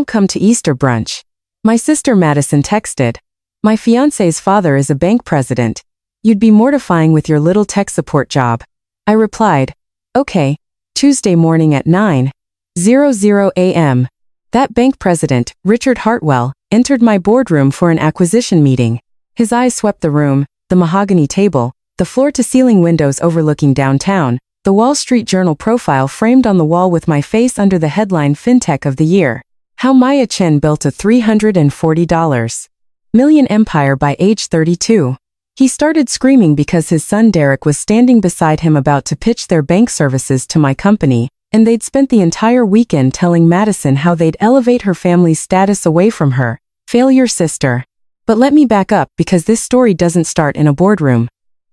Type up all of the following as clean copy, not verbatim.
Don't come to Easter brunch. My sister Madison texted. My fiancé's father is a bank president. You'd be mortifying with your little tech support job. I replied, okay. Tuesday morning at 9:00 a.m. That bank president, Richard Hartwell, entered my boardroom for an acquisition meeting. His eyes swept the room, the mahogany table, the floor-to-ceiling windows overlooking downtown, the Wall Street Journal profile framed on the wall with my face under the headline Fintech of the Year. How Maya Chen built a $340 million empire by age 32. He started screaming because his son Derek was standing beside him about to pitch their bank services to my company, and they'd spent the entire weekend telling Madison how they'd elevate her family's status away from her. Failure sister. But let me back up because this story doesn't start in a boardroom.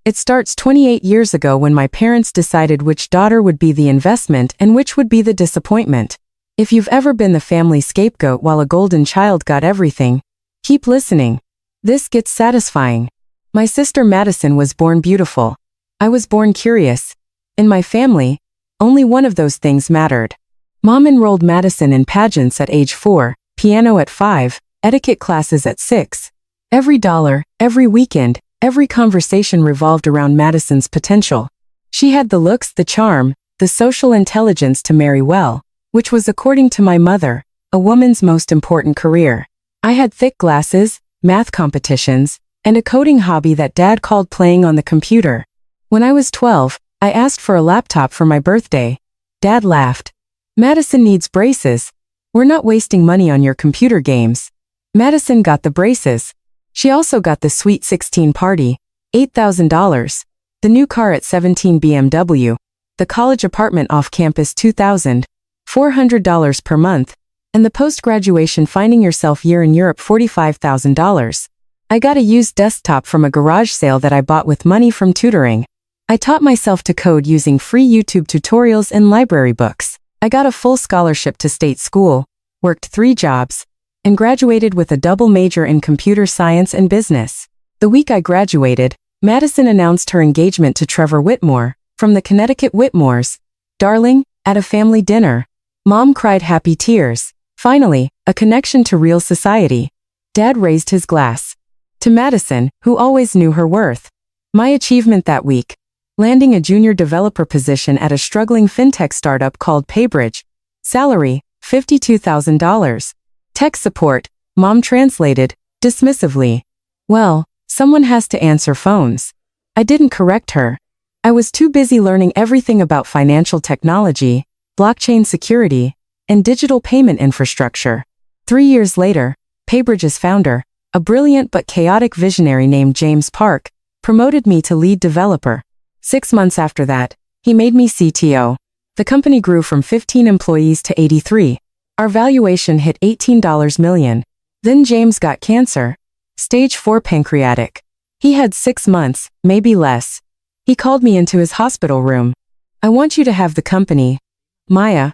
It starts 28 years ago when my parents decided which daughter would be the investment and which would be the disappointment. If you've ever been the family scapegoat while a golden child got everything, keep listening. This gets satisfying. My sister Madison was born beautiful. I was born curious. In my family, only one of those things mattered. Mom enrolled Madison in pageants at age 4, piano at 5, etiquette classes at 6. Every dollar, every weekend, every conversation revolved around Madison's potential. She had the looks, the charm, the social intelligence to marry well, which was, according to my mother, a woman's most important career. I had thick glasses, math competitions, and a coding hobby that Dad called playing on the computer. When I was 12, I asked for a laptop for my birthday. Dad laughed. Madison needs braces. We're not wasting money on your computer games. Madison got the braces. She also got the Sweet 16 party, $8,000, the new car at 17 BMW, the college apartment off campus $2,400 per month, and the post-graduation finding yourself year in Europe $45,000. I got a used desktop from a garage sale that I bought with money from tutoring. I taught myself to code using free YouTube tutorials and library books. I got a full scholarship to state school, worked 3 jobs, and graduated with a double major in computer science and business. The week I graduated, Madison announced her engagement to Trevor Whitmore, from the Connecticut Whitmores. Darling, at a family dinner. Mom cried happy tears. Finally, a connection to real society. Dad raised his glass. To Madison, who always knew her worth. My achievement that week. Landing a junior developer position at a struggling fintech startup called Paybridge. Salary, $52,000. Tech support, Mom translated, dismissively. Well, someone has to answer phones. I didn't correct her. I was too busy learning everything about financial technology, blockchain security, and digital payment infrastructure. 3 years later, Paybridge's founder, a brilliant but chaotic visionary named James Park, promoted me to lead developer. 6 months after that, he made me CTO. The company grew from 15 employees to 83. Our valuation hit $18 million. Then James got cancer. Stage 4 pancreatic. He had 6 months, maybe less. He called me into his hospital room. I want you to have the company. Maya.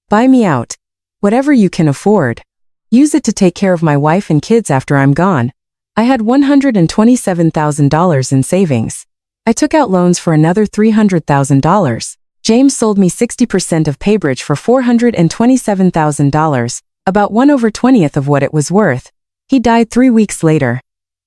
Buy me out. Whatever you can afford. Use it to take care of my wife and kids after I'm gone. I had $127,000 in savings. I took out loans for another $300,000. James sold me 60% of Paybridge for $427,000, about 1/20th of what it was worth. He died 3 weeks later.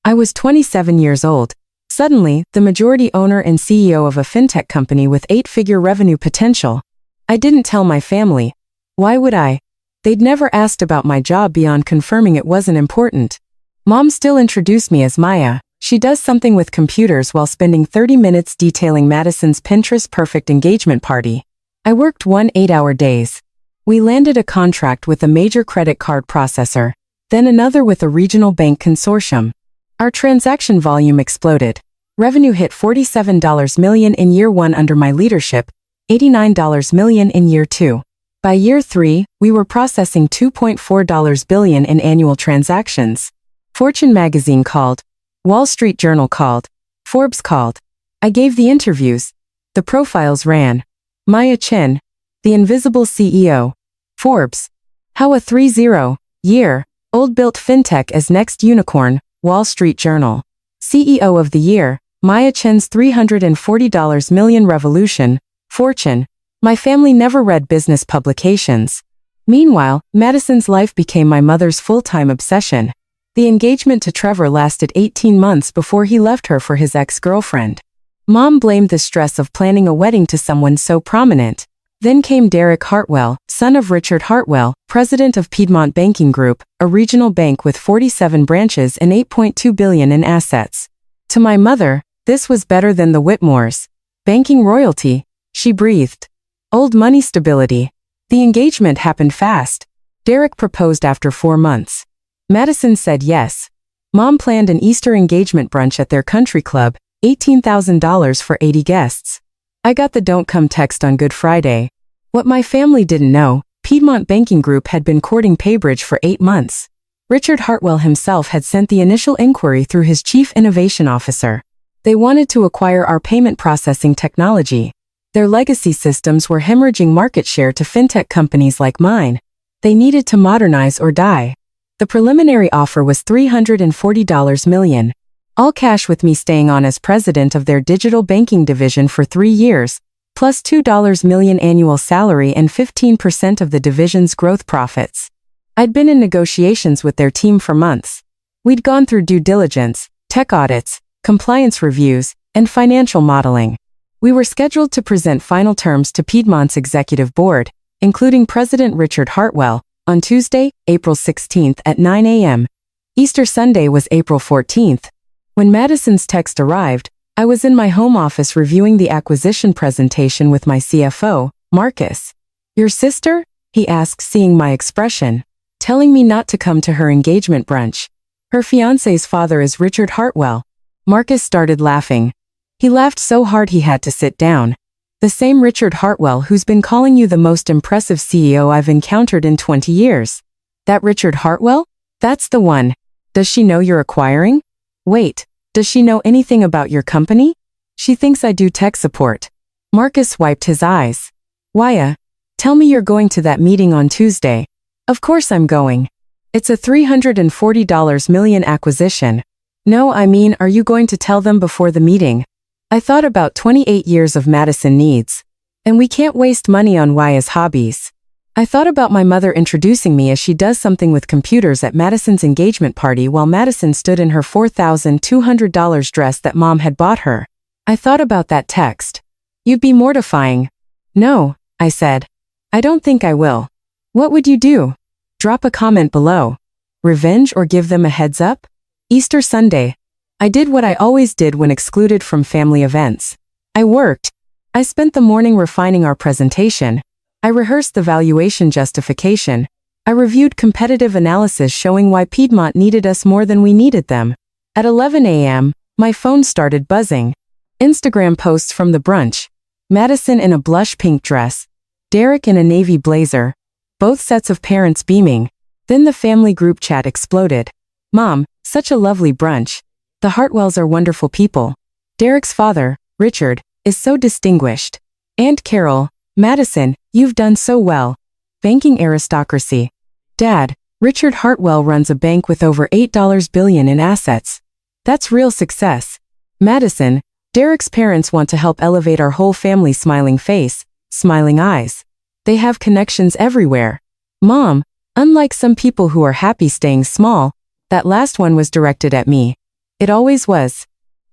I was 27 years old. Suddenly, the majority owner and CEO of a fintech company with 8-figure revenue potential. I didn't tell my family. Why would I? They'd never asked about my job beyond confirming it wasn't important. Mom still introduced me as Maya. She does something with computers while spending 30 minutes detailing Madison's Pinterest perfect engagement party. I worked 1 8-hour days. We landed a contract with a major credit card processor, then another with a regional bank consortium. Our transaction volume exploded. Revenue hit $47 million in year 1 under my leadership, $89 million in year 2. By year 3, we were processing $2.4 billion in annual transactions. Fortune magazine called. Wall Street Journal called. Forbes called. I gave the interviews. The profiles ran. Maya Chen, the invisible CEO. Forbes. How a 30-year-old built fintech as next unicorn. Wall Street Journal. CEO of the year, Maya Chen's $340 million revolution. Fortune. My family never read business publications. Meanwhile, Madison's life became my mother's full-time obsession. The engagement to Trevor lasted 18 months before he left her for his ex-girlfriend. Mom blamed the stress of planning a wedding to someone so prominent. Then came Derek Hartwell, son of Richard Hartwell, president of Piedmont Banking Group, a regional bank with 47 branches and $8.2 billion in assets. To my mother, this was better than the Whitmores. Banking royalty, she breathed. Old money stability. The engagement happened fast. Derek proposed after 4 months. Madison said yes. Mom planned an Easter engagement brunch at their country club, $18,000 for 80 guests. I got the don't come text on Good Friday. What my family didn't know, Piedmont Banking Group had been courting Paybridge for 8 months. Richard Hartwell himself had sent the initial inquiry through his chief innovation officer. They wanted to acquire our payment processing technology. Their legacy systems were hemorrhaging market share to fintech companies like mine. They needed to modernize or die. The preliminary offer was $340 million. All cash with me staying on as president of their digital banking division for 3 years, plus $2 million annual salary and 15% of the division's growth profits. I'd been in negotiations with their team for months. We'd gone through due diligence, tech audits, compliance reviews, and financial modeling. We were scheduled to present final terms to Piedmont's executive board, including President Richard Hartwell, on Tuesday, April 16th at 9 a.m. Easter Sunday was April 14th. When Madison's text arrived, I was in my home office reviewing the acquisition presentation with my CFO, Marcus. "Your sister?" he asked, seeing my expression. "Telling me not to come to her engagement brunch. Her fiancé's father is Richard Hartwell." Marcus started laughing. He laughed so hard he had to sit down. "The same Richard Hartwell who's been calling you the most impressive CEO I've encountered in 20 years. That Richard Hartwell? That's the one. Does she know you're acquiring? Wait, does she know anything about your company? She thinks I do tech support." Marcus wiped his eyes. "Why, tell me you're going to that meeting on Tuesday." "Of course I'm going. It's a $340 million acquisition." "No, I mean, are you going to tell them before the meeting?" I thought about 28 years of Madison needs. And we can't waste money on Waya's hobbies. I thought about my mother introducing me as she does something with computers at Madison's engagement party while Madison stood in her $4,200 dress that Mom had bought her. I thought about that text. "You'd be mortifying." "No," I said. "I don't think I will." "What would you do?" Drop a comment below. Revenge or give them a heads up? Easter Sunday. I did what I always did when excluded from family events. I worked. I spent the morning refining our presentation. I rehearsed the valuation justification. I reviewed competitive analysis showing why Piedmont needed us more than we needed them. At 11 a.m., my phone started buzzing. Instagram posts from the brunch. Madison in a blush pink dress. Derek in a navy blazer. Both sets of parents beaming. Then the family group chat exploded. "Mom, such a lovely brunch. The Hartwells are wonderful people. Derek's father, Richard, is so distinguished. Aunt Carol, Madison, you've done so well. Banking aristocracy. Dad, Richard Hartwell runs a bank with over $8 billion in assets. That's real success. Madison, Derek's parents want to help elevate our whole family. Smiling face, smiling eyes. They have connections everywhere. Mom, unlike some people who are happy staying small, that last one was directed at me. It always was.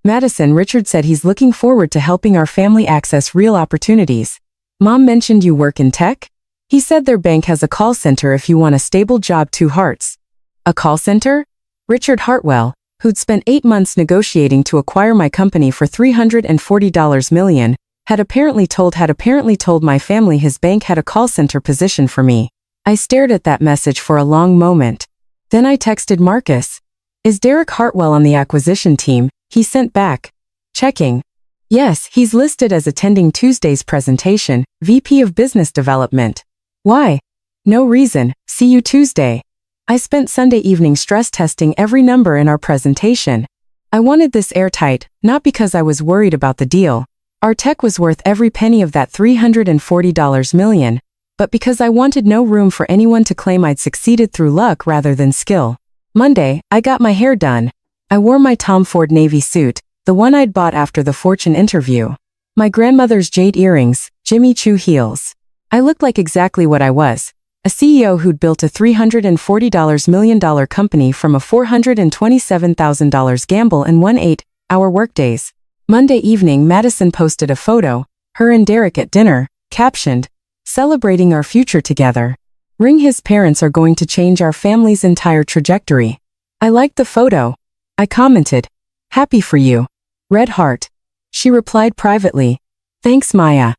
Madison, Richard said he's looking forward to helping our family access real opportunities. Mom mentioned you work in tech? He said their bank has a call center if you want a stable job. 2 hearts. A call center? Richard Hartwell, who'd spent 8 months negotiating to acquire my company for $340 million, had apparently told my family his bank had a call center position for me. I stared at that message for a long moment. Then I texted Marcus. "Is Derek Hartwell on the acquisition team?" He sent back. Checking. "Yes, he's listed as attending Tuesday's presentation, VP of Business Development." "Why?" "No reason, see you Tuesday." I spent Sunday evening stress testing every number in our presentation. I wanted this airtight, not because I was worried about the deal. Our tech was worth every penny of that $340 million, but because I wanted no room for anyone to claim I'd succeeded through luck rather than skill. Monday, I got my hair done. I wore my Tom Ford navy suit, the one I'd bought after the Fortune interview. My grandmother's jade earrings, Jimmy Choo heels. I looked like exactly what I was, A CEO who'd built a $340 million company from a $427,000 gamble and won 8-hour workdays. Monday evening, Madison posted a photo, her and Derek at dinner, captioned, "Celebrating our future together. Ring his parents are going to change our family's entire trajectory." I liked the photo. I commented, "Happy for you. Red heart." She replied privately, "Thanks, Maya.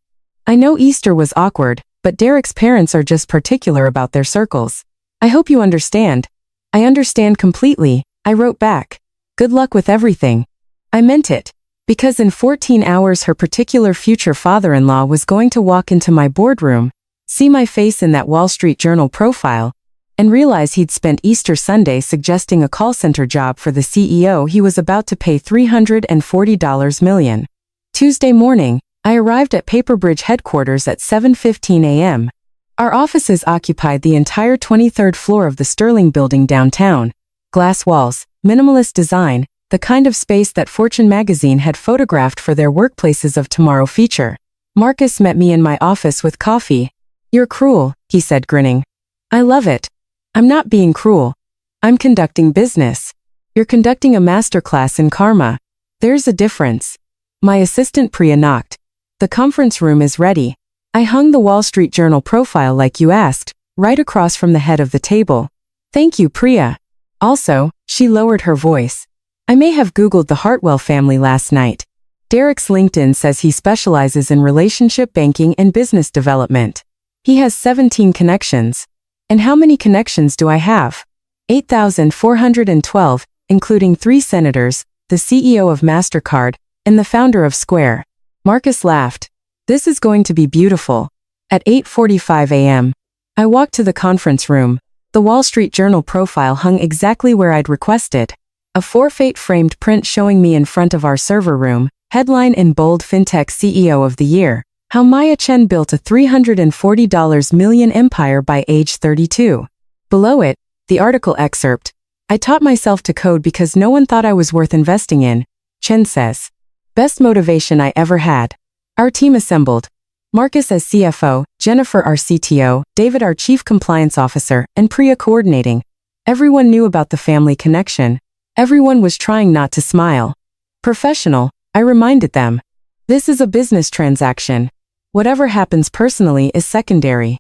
I know Easter was awkward, but Derek's parents are just particular about their circles. I hope you understand." "I understand completely," I wrote back. "Good luck with everything." I meant it. Because in 14 hours her particular future father-in-law was going to walk into my boardroom, see my face in that Wall Street Journal profile, and realize he'd spent Easter Sunday suggesting a call center job for the CEO he was about to pay $340 million. Tuesday morning, I arrived at Paperbridge headquarters at 7:15 a.m. Our offices occupied the entire 23rd floor of the Sterling building downtown. Glass walls, minimalist design, the kind of space that Fortune magazine had photographed for their Workplaces of Tomorrow feature. Marcus met me in my office with coffee. "You're cruel," he said, grinning. "I love it. I'm not being cruel. I'm conducting business. You're conducting a masterclass in karma. There's a difference." My assistant Priya knocked. "The conference room is ready." I hung the Wall Street Journal profile like you asked, right across from the head of the table. "Thank you, Priya." Also, she lowered her voice, "I may have Googled the Hartwell family last night. Derek's LinkedIn says he specializes in relationship banking and business development. He has 17 connections. And how many connections do I have? 8,412, including 3 senators, the CEO of MasterCard, and the founder of Square." Marcus laughed. "This is going to be beautiful." At 8:45 a.m., I walked to the conference room. The Wall Street Journal profile hung exactly where I'd requested. A 4-feet framed print showing me in front of our server room, headline in bold, "Fintech CEO of the Year. How Maya Chen built a $340 million empire by age 32. Below it, the article excerpt. "I taught myself to code because no one thought I was worth investing in," Chen says. "Best motivation I ever had." Our team assembled. Marcus as CFO, Jennifer our CTO, David our Chief Compliance Officer, and Priya coordinating. Everyone knew about the family connection. Everyone was trying not to smile. "Professional," I reminded them. "This is a business transaction. Whatever happens personally is secondary."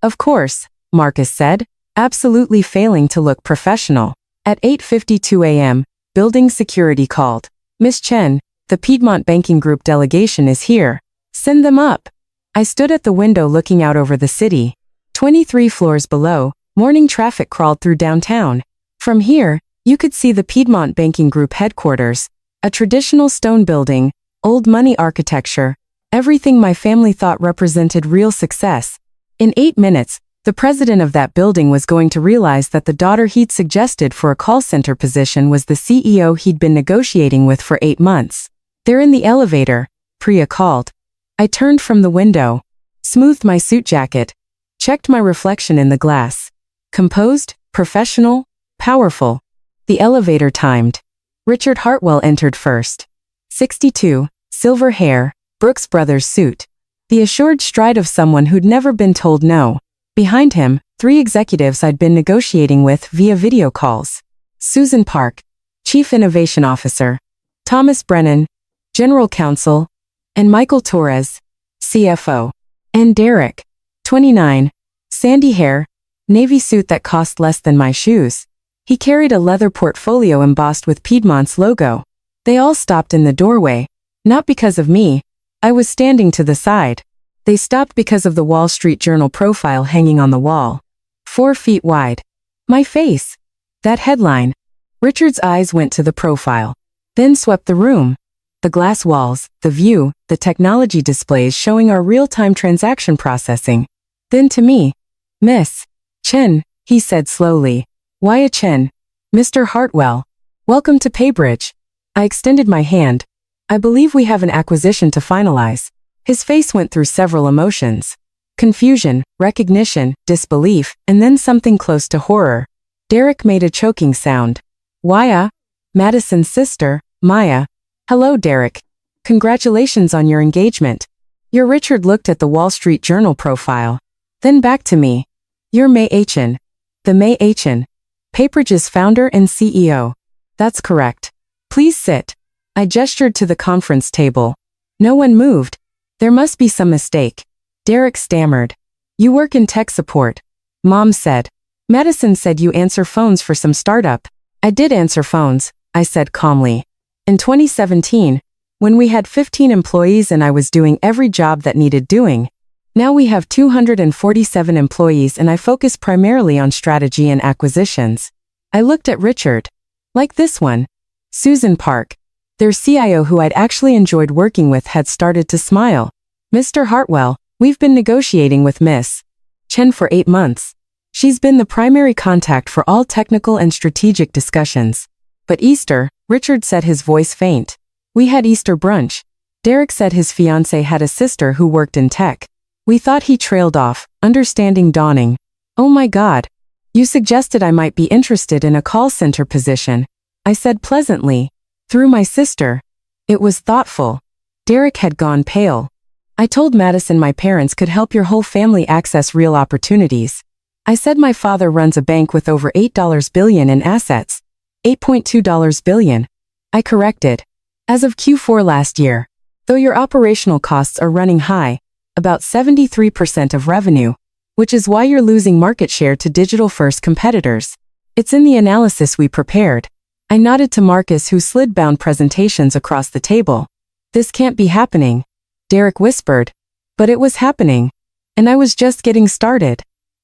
"Of course," Marcus said, absolutely failing to look professional. At 8:52 a.m., building security called. "Miss Chen, the Piedmont Banking Group delegation is here. Send them up." I stood at the window looking out over the city. 23 floors below, morning traffic crawled through downtown. From here, you could see the Piedmont Banking Group headquarters, a traditional stone building, old money architecture, everything my family thought represented real success. In 8 minutes, the president of that building was going to realize that the daughter he'd suggested for a call center position was the CEO he'd been negotiating with for 8 months. "They're in the elevator," Priya called. I turned from the window, smoothed my suit jacket, checked my reflection in the glass. Composed, professional, powerful. The elevator timed. Richard Hartwell entered first. 62, silver hair, Brooks Brothers suit. The assured stride of someone who'd never been told no. Behind him, 3 executives I'd been negotiating with via video calls. Susan Park, Chief Innovation Officer. Thomas Brennan, General Counsel. And Michael Torres, CFO. And Derek, 29, sandy hair, navy suit that cost less than my shoes. He carried a leather portfolio embossed with Piedmont's logo. They all stopped in the doorway, not because of me. I was standing to the side. They stopped because of the Wall Street Journal profile hanging on the wall. 4 feet wide. My face. That headline. Richard's eyes went to the profile, then swept the room. The glass walls, the view, the technology displays showing our real-time transaction processing. Then to me. "Miss Chen," he said slowly. "Why Chen? Mr. Hartwell. Welcome to Paybridge." I extended my hand. "I believe we have an acquisition to finalize." His face went through several emotions. Confusion, recognition, disbelief, and then something close to horror. Derek made a choking sound. "Waya? Madison's sister, Maya." "Hello, Derek. Congratulations on your engagement." Your Richard looked at the Wall Street Journal profile. Then back to me. You're May Achen. The May Achen. Paybridge's founder and CEO. That's correct. Please sit. I gestured to the conference table. No one moved. There must be some mistake. Derek stammered. You work in tech support. Mom said. Madison said you answer phones for some startup. I did answer phones, I said calmly. In 2017, when we had 15 employees and I was doing every job that needed doing. Now we have 247 employees and I focus primarily on strategy and acquisitions. I looked at Richard. Like this one. Susan Park. Their CIO who I'd actually enjoyed working with had started to smile. Mr. Hartwell, we've been negotiating with Miss Chen for 8 months. She's been the primary contact for all technical and strategic discussions. But Easter, Richard said, his voice faint. We had Easter brunch. Derek said his fiancée had a sister who worked in tech. We thought he trailed off, understanding dawning. Oh my God. You suggested I might be interested in a call center position. I said pleasantly. Through my sister. It was thoughtful. Derek had gone pale. I told Madison my parents could help your whole family access real opportunities. I said my father runs a bank with over $8 billion in assets. $8.2 billion. I corrected. As of Q4 last year. Though your operational costs are running high, about 73% of revenue, which is why you're losing market share to digital-first competitors. It's in the analysis we prepared. I nodded to Marcus, who slid bound presentations across the table. This can't be happening, Derek whispered. But it was happening. And I was just getting started.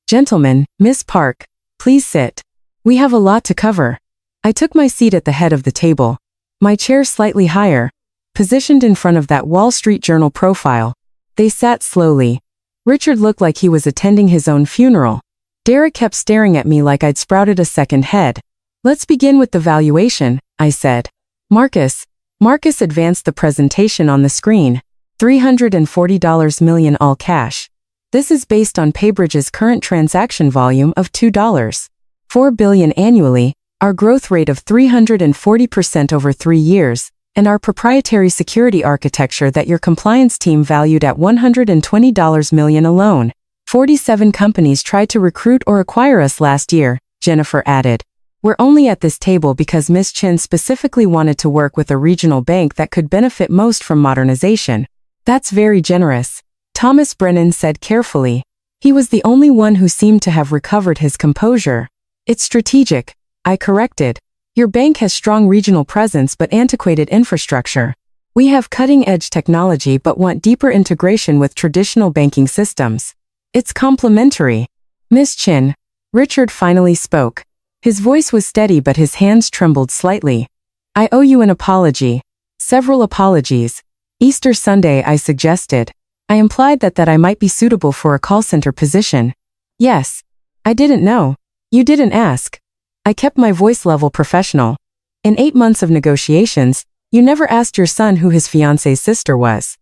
Gentlemen, Miss Park, please sit. We have a lot to cover. I took my seat at the head of the table. My chair slightly higher, positioned in front of that Wall Street Journal profile. They sat slowly. Richard looked like he was attending his own funeral. Derek kept staring at me like I'd sprouted a second head. Let's begin with the valuation, I said. Marcus advanced the presentation on the screen. $340 million all cash. This is based on Paybridge's current transaction volume of $2.4 billion annually, our growth rate of 340% over 3 years, and our proprietary security architecture that your compliance team valued at $120 million alone. 47 companies tried to recruit or acquire us last year, Jennifer added. We're only at this table because Ms. Chin specifically wanted to work with a regional bank that could benefit most from modernization. That's very generous, Thomas Brennan said carefully. He was the only one who seemed to have recovered his composure. It's strategic, I corrected. Your bank has strong regional presence but antiquated infrastructure. We have cutting-edge technology but want deeper integration with traditional banking systems. It's complementary. Miss Chin. Richard finally spoke. His voice was steady but his hands trembled slightly. I owe you an apology. Several apologies. Easter Sunday, I suggested. I implied that I might be suitable for a call center position. Yes. I didn't know. You didn't ask. I kept my voice level professional. In 8 months of negotiations, you never asked your son who his fiancée's sister was.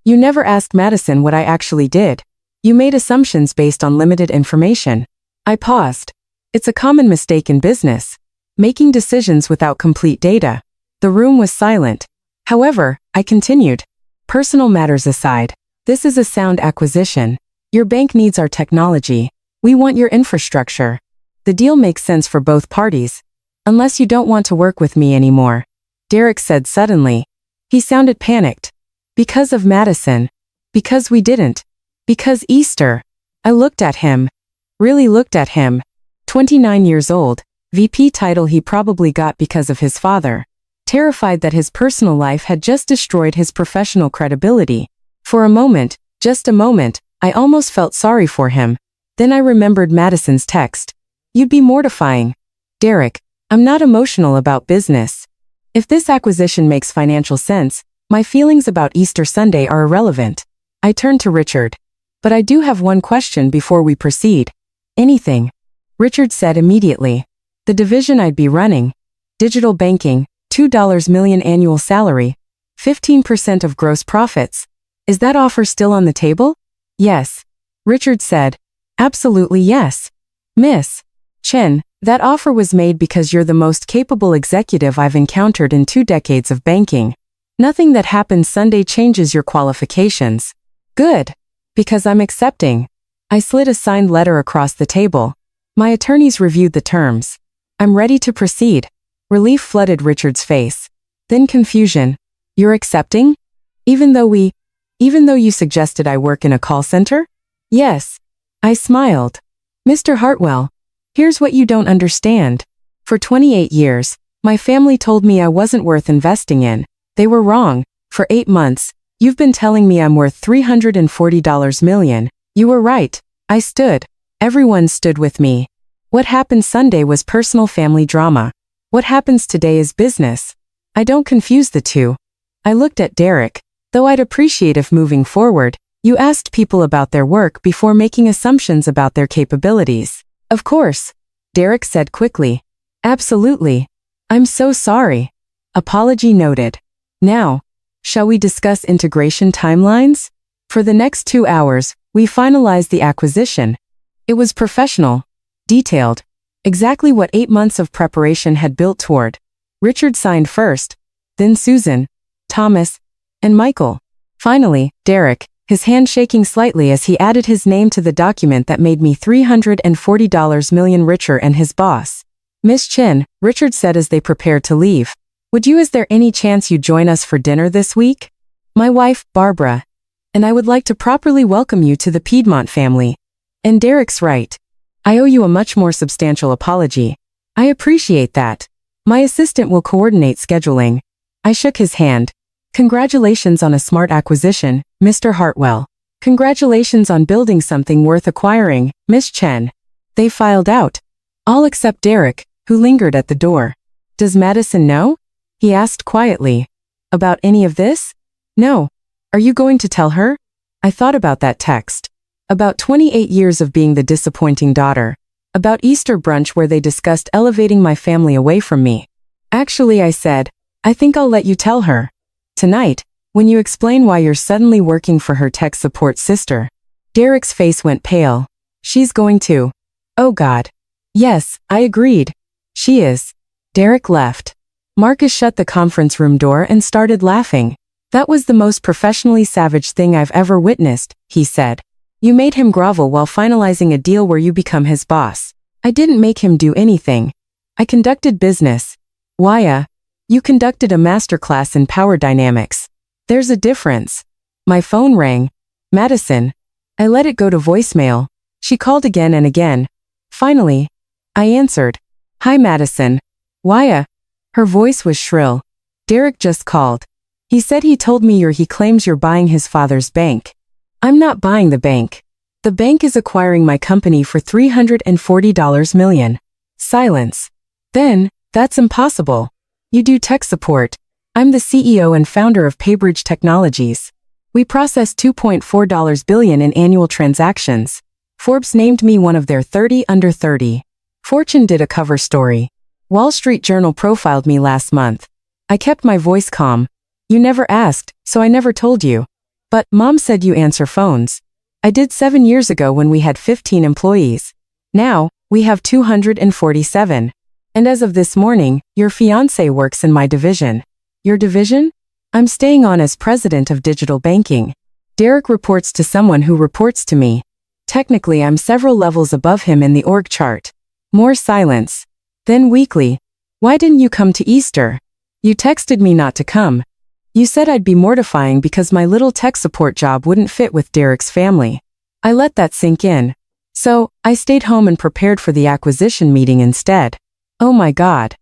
You never asked Madison what I actually did. You made assumptions based on limited information. I paused. It's a common mistake in business. Making decisions without complete data. The room was silent. However, I continued. Personal matters aside, this is a sound acquisition. Your bank needs our technology. We want your infrastructure. The deal makes sense for both parties. Unless you don't want to work with me anymore. Derek said suddenly. He sounded panicked. Because of Madison. Because we didn't. Because Easter. I looked at him. Really looked at him. 29 years old, VP title he probably got because of his father. Terrified that his personal life had just destroyed his professional credibility. For a moment, just a moment, I almost felt sorry for him. Then I remembered Madison's text. You'd be mortifying. Derek, I'm not emotional about business. If this acquisition makes financial sense, my feelings about Easter Sunday are irrelevant. I turned to Richard. But I do have one question before we proceed. Anything. Richard said immediately. The division I'd be running. Digital banking, $2 million annual salary. 15% of gross profits. Is that offer still on the table? Yes. Richard said. Absolutely yes. Miss Chen, that offer was made because you're the most capable executive I've encountered in 2 decades of banking. Nothing that happens Sunday changes your qualifications. Good. Because I'm accepting. I slid a signed letter across the table. My attorneys reviewed the terms. I'm ready to proceed. Relief flooded Richard's face. Then confusion. You're accepting? Even though you suggested I work in a call center? Yes. I smiled. Mr. Hartwell, here's what you don't understand. For 28 years, my family told me I wasn't worth investing in. They were wrong. For 8 months, you've been telling me I'm worth $340 million. You were right. I stood. Everyone stood with me. What happened Sunday was personal family drama. What happens today is business. I don't confuse the two. I looked at Derek. Though I'd appreciate if moving forward, you asked people about their work before making assumptions about their capabilities. Of course, Derek said quickly. Absolutely. I'm so sorry. Apology noted. Now, shall we discuss integration timelines? For the next 2 hours, we finalized the acquisition. It was professional, detailed, exactly what 8 months of preparation had built toward. Richard signed first, then Susan, Thomas, and Michael. Finally, Derek, his hand shaking slightly as he added his name to the document that made me $340 million richer and his boss. Miss Chen, Richard said as they prepared to leave. Is there any chance you'd join us for dinner this week? My wife, Barbara, and I would like to properly welcome you to the Piedmont family. And Derek's right. I owe you a much more substantial apology. I appreciate that. My assistant will coordinate scheduling. I shook his hand. Congratulations on a smart acquisition, Mr. Hartwell. Congratulations on building something worth acquiring, Miss Chen. They filed out. All except Derek, who lingered at the door. Does Madison know? He asked quietly. About any of this? No. Are you going to tell her? I thought about that text. About 28 years of being the disappointing daughter. About Easter brunch where they discussed elevating my family away from me. Actually, I said, I think I'll let you tell her. Tonight, when you explain why you're suddenly working for her tech support sister. Derek's face went pale. She's going to. Oh God. Yes, I agreed. She is. Derek left. Marcus shut the conference room door and started laughing. That was the most professionally savage thing I've ever witnessed, he said. You made him grovel while finalizing a deal where you become his boss. I didn't make him do anything. I conducted business. Why, you conducted a masterclass in power dynamics. There's a difference. My phone rang. Madison. I let it go to voicemail. She called again and again. Finally, I answered. Hi, Madison. Why, her voice was shrill. Derek just called. He said he told me he claims you're buying his father's bank. I'm not buying the bank. The bank is acquiring my company for $340 million. Silence. Then, that's impossible. You do tech support. I'm the CEO and founder of Paybridge Technologies. We process $2.4 billion in annual transactions. Forbes named me one of their 30 under 30. Fortune did a cover story. Wall Street Journal profiled me last month. I kept my voice calm. You never asked, so I never told you. But Mom said you answer phones. I did 7 years ago when we had 15 employees. Now, we have 247. And as of this morning, your fiancé works in my division. Your division? I'm staying on as president of digital banking. Derek reports to someone who reports to me. Technically, I'm several levels above him in the org chart. More silence. Then weakly. Why didn't you come to Easter? You texted me not to come. You said I'd be mortifying because my little tech support job wouldn't fit with Derek's family. I let that sink in. So, I stayed home and prepared for the acquisition meeting instead. Oh my God.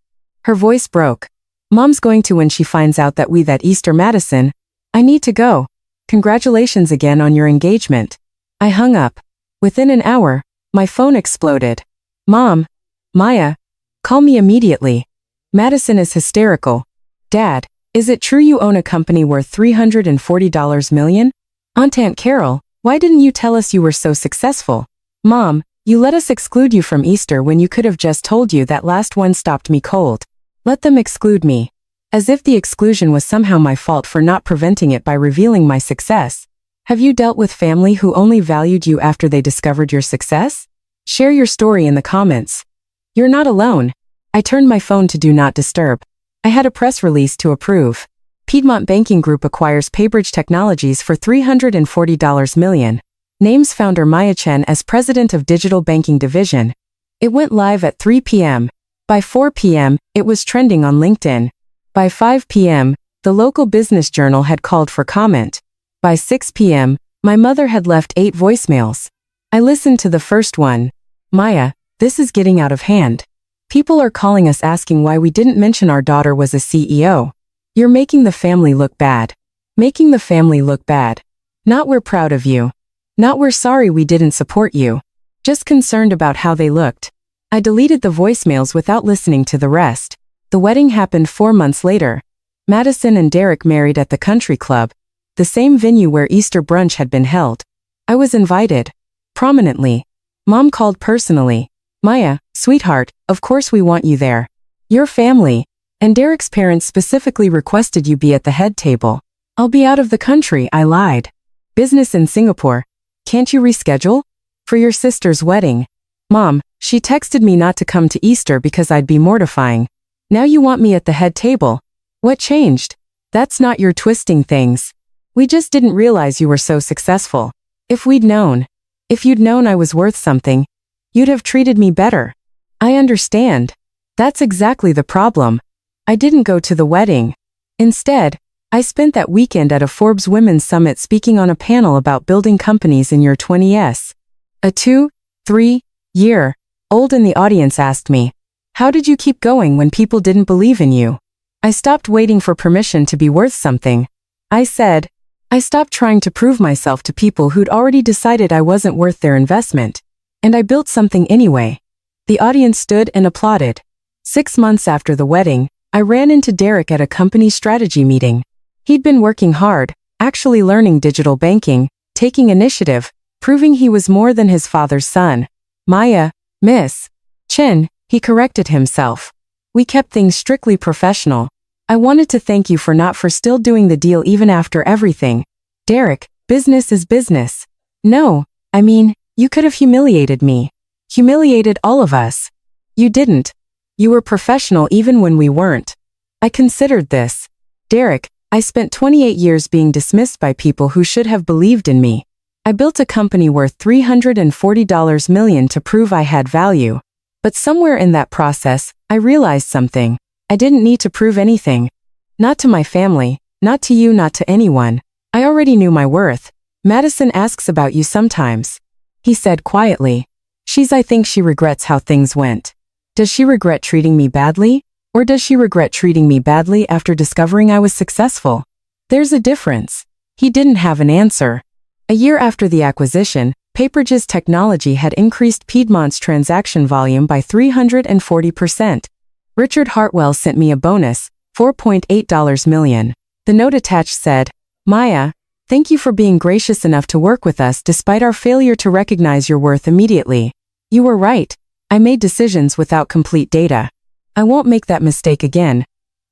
Her voice broke. Mom's going to when she finds out that that Easter Madison. I need to go. Congratulations again on your engagement. I hung up. Within an hour, my phone exploded. Mom. Maya. Call me immediately. Madison is hysterical. Dad, is it true you own a company worth $340 million? Aunt Carol, why didn't you tell us you were so successful? Mom, you let us exclude you from Easter when you could have just told you that last one stopped me cold. Let them exclude me. As if the exclusion was somehow my fault for not preventing it by revealing my success. Have you dealt with family who only valued you after they discovered your success? Share your story in the comments. You're not alone. I turned my phone to Do Not Disturb. I had a press release to approve. Piedmont Banking Group acquires Paybridge Technologies for $340 million. Names founder Maya Chen as president of Digital Banking Division. It went live at 3 p.m. By 4 p.m., it was trending on LinkedIn. By 5 p.m., the local business journal had called for comment. By 6 p.m., my mother had left 8 voicemails. I listened to the first one. Maya, this is getting out of hand. People are calling us asking why we didn't mention our daughter was a CEO. You're making the family look bad. Making the family look bad. Not we're proud of you. Not we're sorry we didn't support you. Just concerned about how they looked. I deleted the voicemails without listening to the rest. The wedding happened 4 months later. Madison and Derek married at the country club, the same venue where Easter brunch had been held. I was invited. Prominently. Mom called personally. Maya, sweetheart, of course we want you there. Your family. And Derek's parents specifically requested you be at the head table. I'll be out of the country, I lied. Business in Singapore. Can't you reschedule? For your sister's wedding. Mom, she texted me not to come to Easter because I'd be mortifying. Now you want me at the head table. What changed? That's not your twisting things. We just didn't realize you were so successful. If you'd known I was worth something, you'd have treated me better. I understand. That's exactly the problem. I didn't go to the wedding. Instead, I spent that weekend at a Forbes Women's Summit speaking on a panel about building companies in your 20s. A 2-3-year-old in the audience asked me, how did you keep going when people didn't believe in you? I stopped waiting for permission to be worth something. I said, I stopped trying to prove myself to people who'd already decided I wasn't worth their investment. And I built something anyway. The audience stood and applauded. 6 months after the wedding, I ran into Derek at a company strategy meeting. He'd been working hard, actually learning digital banking, taking initiative, proving he was more than his father's son. Maya, Miss Chen, he corrected himself. We kept things strictly professional. I wanted to thank you for still doing the deal even after everything. Derek, business is business. No, I mean, you could have humiliated me. Humiliated all of us. You didn't. You were professional even when we weren't. I considered this. Derek, I spent 28 years being dismissed by people who should have believed in me. I built a company worth $340 million to prove I had value. But somewhere in that process, I realized something. I didn't need to prove anything. Not to my family, not to you, not to anyone. I already knew my worth. Madison asks about you sometimes. He said quietly. I think she regrets how things went. Does she regret treating me badly? Or does she regret treating me badly after discovering I was successful? There's a difference. He didn't have an answer. A year after the acquisition, Paperge's technology had increased Piedmont's transaction volume by 340%. Richard Hartwell sent me a bonus, $4.8 million. The note attached said, Maya, thank you for being gracious enough to work with us despite our failure to recognize your worth immediately. You were right. I made decisions without complete data. I won't make that mistake again.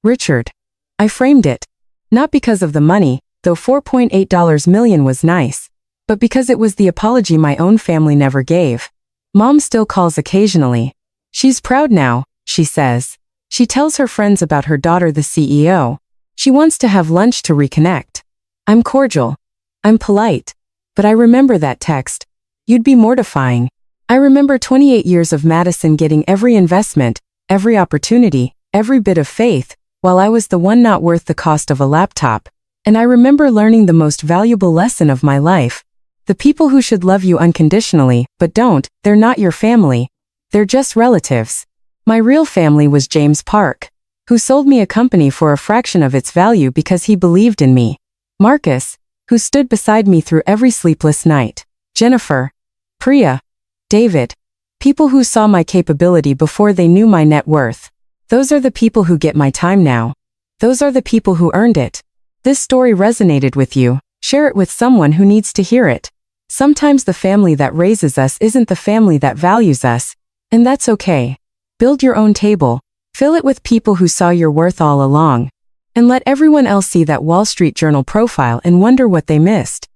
Richard. I framed it. Not because of the money, though $4.8 million was nice, but because it was the apology my own family never gave. Mom still calls occasionally. She's proud now, she says. She tells her friends about her daughter, the CEO. She wants to have lunch to reconnect. I'm cordial. I'm polite. But I remember that text. You'd be mortifying. I remember 28 years of Madison getting every investment, every opportunity, every bit of faith, while I was the one not worth the cost of a laptop. And I remember learning the most valuable lesson of my life. The people who should love you unconditionally, but don't, they're not your family. They're just relatives. My real family was James Park, who sold me a company for a fraction of its value because he believed in me. Marcus, who stood beside me through every sleepless night. Jennifer. Priya. David. People who saw my capability before they knew my net worth. Those are the people who get my time now. Those are the people who earned it. This story resonated with you. Share it with someone who needs to hear it. Sometimes the family that raises us isn't the family that values us, and that's okay. Build your own table. Fill it with people who saw your worth all along. And let everyone else see that Wall Street Journal profile and wonder what they missed.